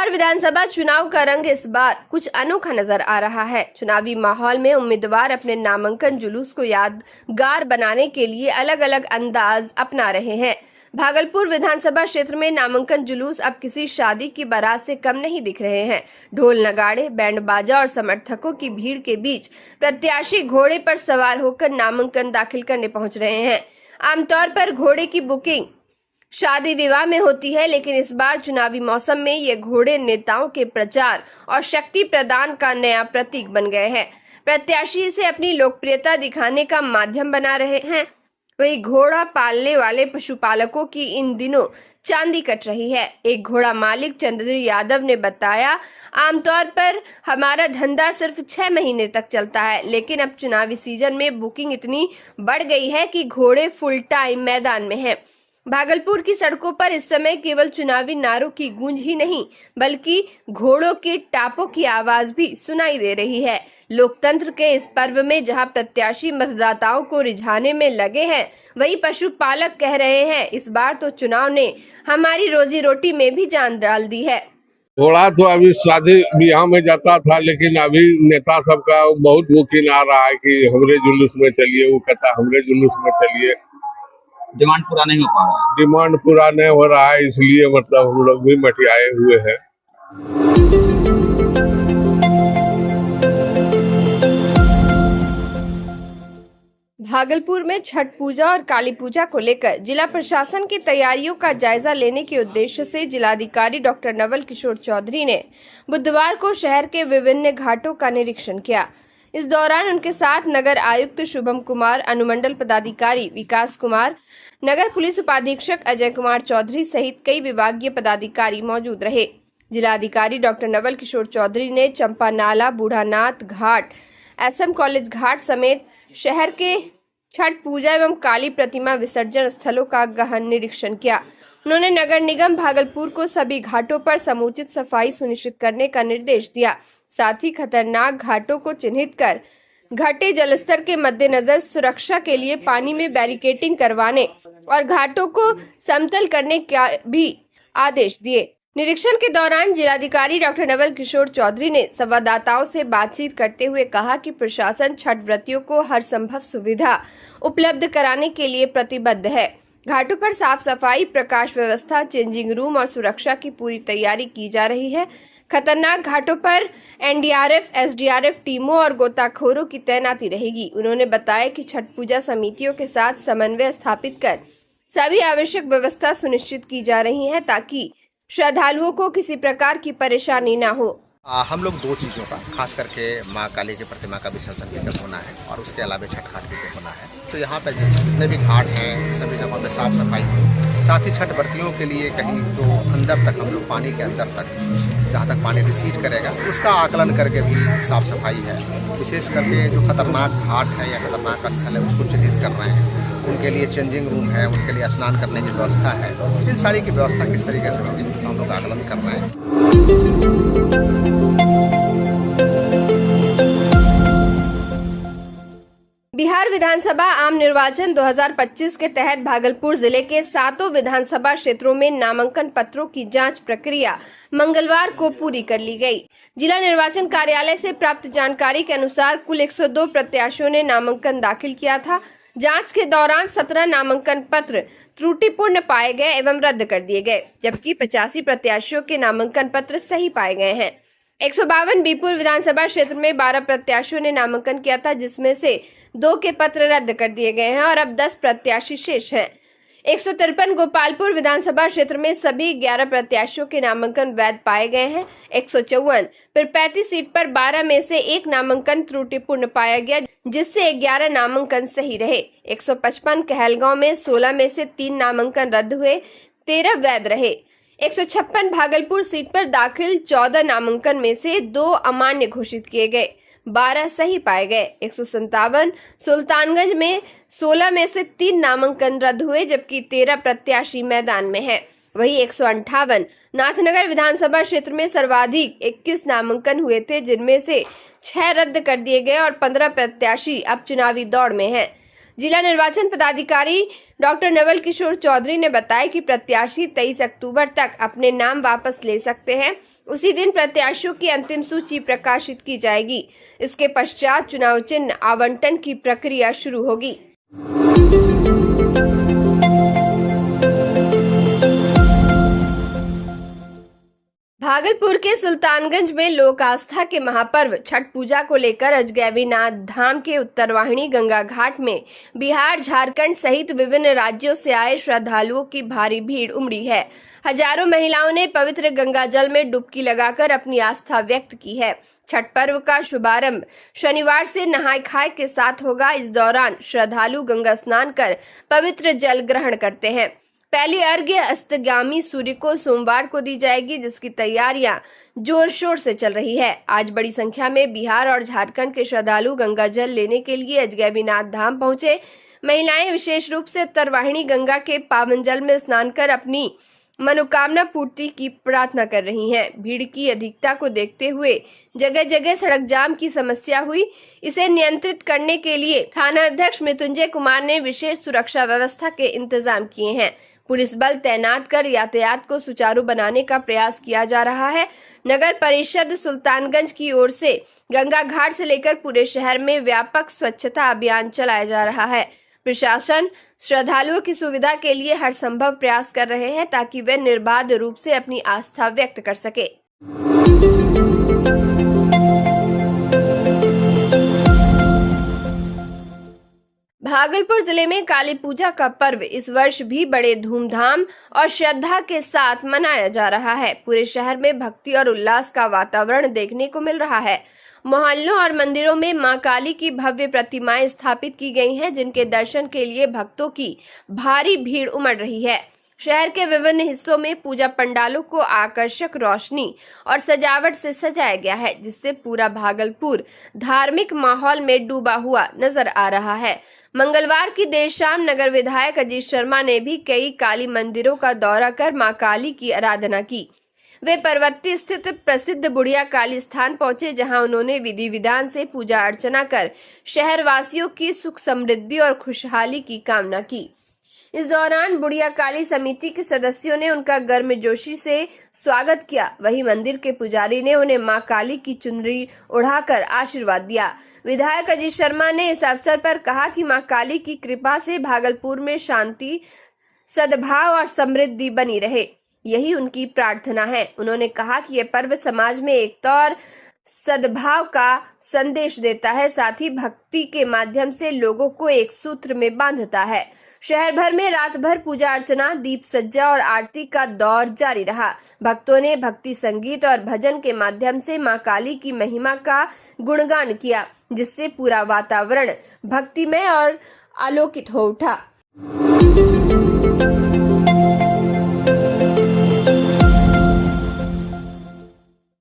बिहार विधानसभा चुनाव का रंग इस बार कुछ अनोखा नजर आ रहा है। चुनावी माहौल में उम्मीदवार अपने नामांकन जुलूस को यादगार बनाने के लिए अलग अलग अंदाज अपना रहे हैं। भागलपुर विधानसभा क्षेत्र में नामांकन जुलूस अब किसी शादी की बारात से कम नहीं दिख रहे हैं। ढोल नगाड़े, बैंड बाजा और समर्थकों की भीड़ के बीच प्रत्याशी घोड़े पर सवार होकर नामांकन दाखिल करने पहुंच रहे हैं। आमतौर पर घोड़े की बुकिंग शादी विवाह में होती है, लेकिन इस बार चुनावी मौसम में ये घोड़े नेताओं के प्रचार और शक्ति प्रदान का नया प्रतीक बन गए हैं। प्रत्याशी इसे अपनी लोकप्रियता दिखाने का माध्यम बना रहे हैं। वही घोड़ा पालने वाले पशुपालकों की इन दिनों चांदी कट रही है। एक घोड़ा मालिक चंद्र यादव ने बताया, आमतौर पर हमारा धंधा सिर्फ 6 महीने तक चलता है, लेकिन अब चुनावी सीजन में बुकिंग इतनी बढ़ गई है कि घोड़े फुल टाइम मैदान में हैं। भागलपुर की सड़कों पर इस समय केवल चुनावी नारों की गूंज ही नहीं, बल्कि घोड़ों के टापों की आवाज भी सुनाई दे रही है। लोकतंत्र के इस पर्व में जहां प्रत्याशी मतदाताओं को रिझाने में लगे हैं, वहीं पशुपालक कह रहे हैं, इस बार तो चुनाव ने हमारी रोजी रोटी में भी जान डाल दी है। घोड़ा तो अभी शादी ब्याह में जाता था, लेकिन अभी नेता सबका बहुत बुकिंग आ रहा है कि हमरे जुलूस में चलिए, वो कहता हमरे जुलूस में चलिए। डिमांड पूरा नहीं हो पा रहा है। डिमांड पूरा नहीं हो रहा है, इसलिए मतलब हम लोग भी मटियाए हुए हैं। भागलपुर में छठ पूजा और काली पूजा को लेकर जिला प्रशासन की तैयारियों का जायजा लेने के उद्देश्य से जिलाधिकारी डॉक्टर नवल किशोर चौधरी ने बुधवार को शहर के विभिन्न घाटों का निरीक्षण किया। इस दौरान उनके साथ नगर आयुक्त शुभम कुमार, अनुमंडल पदाधिकारी विकास कुमार, नगर पुलिस उपाधीक्षक अजय कुमार चौधरी सहित कई विभागीय पदाधिकारी मौजूद रहे। जिलाधिकारी डॉक्टर नवल किशोर चौधरी ने चंपा नाला, बूढ़ानाथ घाट, SM कॉलेज घाट समेत शहर के छठ पूजा एवं काली प्रतिमा विसर्जन स्थलों का गहन निरीक्षण किया। उन्होंने नगर निगम भागलपुर को सभी घाटों पर समुचित सफाई सुनिश्चित करने का निर्देश दिया। साथ ही खतरनाक घाटों को चिन्हित कर घटे जलस्तर के मद्देनजर सुरक्षा के लिए पानी में बैरिकेडिंग करवाने और घाटों को समतल करने का भी आदेश दिए। निरीक्षण के दौरान जिलाधिकारी डॉक्टर नवल किशोर चौधरी ने संवाददाताओं से बातचीत करते हुए कहा कि प्रशासन छठ व्रतियों को हर संभव सुविधा उपलब्ध कराने के लिए प्रतिबद्ध है। घाटों पर साफ सफाई, प्रकाश व्यवस्था, चेंजिंग रूम और सुरक्षा की पूरी तैयारी की जा रही है। खतरनाक घाटों पर NDRF, SDRF टीमों और गोताखोरों की तैनाती रहेगी। उन्होंने बताया कि छठ पूजा समितियों के साथ समन्वय स्थापित कर सभी आवश्यक व्यवस्था सुनिश्चित की जा रही है, ताकि श्रद्धालुओं को किसी प्रकार की परेशानी न हो। हम लोग 2 चीज़ों का खास करके माँ काली की प्रतिमा का विसर्जन भी होना है और उसके अलावा छठ घाट भी होना है। तो यहाँ पर जितने भी घाट हैं सभी जगहों में साफ सफाई हो। साथ ही छठ व्रतियों के लिए कहीं जो अंदर तक हम लोग पानी के अंदर तक जहाँ तक पानी रिसीट करेगा उसका आकलन करके भी साफ सफाई है। विशेष करके जो खतरनाक घाट है या खतरनाक स्थल है उसको चिन्हित कर रहे हैं। उनके लिए चेंजिंग रूम है, उनके लिए स्नान करने की व्यवस्था है। इन सारी की व्यवस्था किस तरीके से होगी हम लोग आकलन कर रहे हैं। बिहार विधानसभा आम निर्वाचन 2025 के तहत भागलपुर जिले के 7 विधानसभा क्षेत्रों में नामांकन पत्रों की जांच प्रक्रिया मंगलवार को पूरी कर ली गई। जिला निर्वाचन कार्यालय से प्राप्त जानकारी के अनुसार कुल 102 प्रत्याशियों ने नामांकन दाखिल किया था। जांच के दौरान 17 नामांकन पत्र त्रुटिपूर्ण पाए गए एवं रद्द कर दिए गए, जबकि 85 प्रत्याशियों के नामांकन पत्र सही पाए गए हैं। 152 बीपुर विधानसभा क्षेत्र में 12 प्रत्याशियों ने नामांकन किया था, जिसमें से 2 के पत्र रद्द कर दिए गए हैं और अब 10 प्रत्याशी शेष हैं। 153 गोपालपुर विधानसभा क्षेत्र में सभी 11 प्रत्याशियों के नामांकन वैध पाए गए हैं। 154 फिर 35 सीट पर 12 में से 1 नामांकन त्रुटिपूर्ण पाया गया, जिससे 11 नामांकन सही रहे। 155 कहलगांव में 16 में से 3 नामांकन रद्द हुए, 13 वैध रहे। 156 भागलपुर सीट पर दाखिल 14 नामांकन में से 2 अमान्य घोषित किए गए, 12 सही पाए गए। 157 सुल्तानगंज में 16 में से 3 नामांकन रद्द हुए, जबकि 13 प्रत्याशी मैदान में हैं। वहीं 158 नाथनगर विधानसभा क्षेत्र में सर्वाधिक 21 नामांकन हुए थे, जिनमें से 6 रद्द कर दिए गए और 15 प्रत्याशी अब चुनावी दौड़ में हैं। जिला निर्वाचन पदाधिकारी डॉक्टर नवल किशोर चौधरी ने बताया कि प्रत्याशी 23 अक्टूबर तक अपने नाम वापस ले सकते हैं। उसी दिन प्रत्याशियों की अंतिम सूची प्रकाशित की जाएगी। इसके पश्चात चुनाव चिन्ह आवंटन की प्रक्रिया शुरू होगी। भागलपुर के सुल्तानगंज में लोक आस्था के महापर्व छठ पूजा को लेकर अजगैबीनाथ धाम के उत्तरवाहिनी गंगा घाट में बिहार, झारखंड सहित विभिन्न राज्यों से आए श्रद्धालुओं की भारी भीड़ उमड़ी है। हजारों महिलाओं ने पवित्र गंगा जल में डुबकी लगाकर अपनी आस्था व्यक्त की है। छठ पर्व का शुभारंभ शनिवार से नहाय खाए के साथ होगा। इस दौरान श्रद्धालु गंगा स्नान कर पवित्र जल ग्रहण करते हैं। पहली अर्घ्य अस्तगामी सूर्य को सोमवार को दी जाएगी, जिसकी तैयारियां जोर शोर से चल रही है। आज बड़ी संख्या में बिहार और झारखंड के श्रद्धालु गंगा जल लेने के लिए अजगैबीनाथ धाम पहुंचे। महिलाएं विशेष रूप से उत्तरवाहिनी गंगा के पावन जल में स्नान कर अपनी मनोकामना पूर्ति की प्रार्थना कर रही हैं। भीड़ की अधिकता को देखते हुए जगह जगह सड़क जाम की समस्या हुई। इसे नियंत्रित करने के लिए थाना अध्यक्ष मृत्युंजय कुमार ने विशेष सुरक्षा व्यवस्था के इंतजाम किए हैं। पुलिस बल तैनात कर यातायात को सुचारू बनाने का प्रयास किया जा रहा है। नगर परिषद सुल्तानगंज की ओर से गंगा घाट से लेकर पूरे शहर में व्यापक स्वच्छता अभियान चलाया जा रहा है। प्रशासन श्रद्धालुओं की सुविधा के लिए हर संभव प्रयास कर रहे हैं ताकि वे निर्बाध रूप से अपनी आस्था व्यक्त कर सके। भागलपुर जिले में काली पूजा का पर्व इस वर्ष भी बड़े धूमधाम और श्रद्धा के साथ मनाया जा रहा है। पूरे शहर में भक्ति और उल्लास का वातावरण देखने को मिल रहा है। मोहल्लों और मंदिरों में मां काली की भव्य प्रतिमाएं स्थापित की गई हैं, जिनके दर्शन के लिए भक्तों की भारी भीड़ उमड़ रही है। शहर के विभिन्न हिस्सों में पूजा पंडालों को आकर्षक रोशनी और सजावट से सजाया गया है, जिससे पूरा भागलपुर धार्मिक माहौल में डूबा हुआ नजर आ रहा है। मंगलवार की देर शाम नगर विधायक अजीत शर्मा ने भी कई काली मंदिरों का दौरा कर मां काली की आराधना की। वे परवत्ती स्थित प्रसिद्ध बुढ़िया काली स्थान पहुंचे, जहां उन्होंने विधि विधान से पूजा अर्चना कर शहर वासियों की सुख समृद्धि और खुशहाली की कामना की। इस दौरान बुढ़िया काली समिति के सदस्यों ने उनका गर्मजोशी से स्वागत किया। वहीं मंदिर के पुजारी ने उन्हें मां काली की चुनरी उड़ाकर आशीर्वाद दिया। विधायक अजीत शर्मा ने इस अवसर पर कहा कि मां काली की कृपा से भागलपुर में शांति, सद्भाव और समृद्धि बनी रहे, यही उनकी प्रार्थना है। उन्होंने कहा कि यह पर्व समाज में एकता और सद्भाव का संदेश देता है, साथ ही भक्ति के माध्यम से लोगों को एक सूत्र में बांधता है। शहर भर में रात भर पूजा अर्चना, दीप सज्जा और आरती का दौर जारी रहा। भक्तों ने भक्ति संगीत और भजन के माध्यम से मां काली की महिमा का गुणगान किया, जिससे पूरा वातावरण भक्तिमय और आलोकित हो उठा।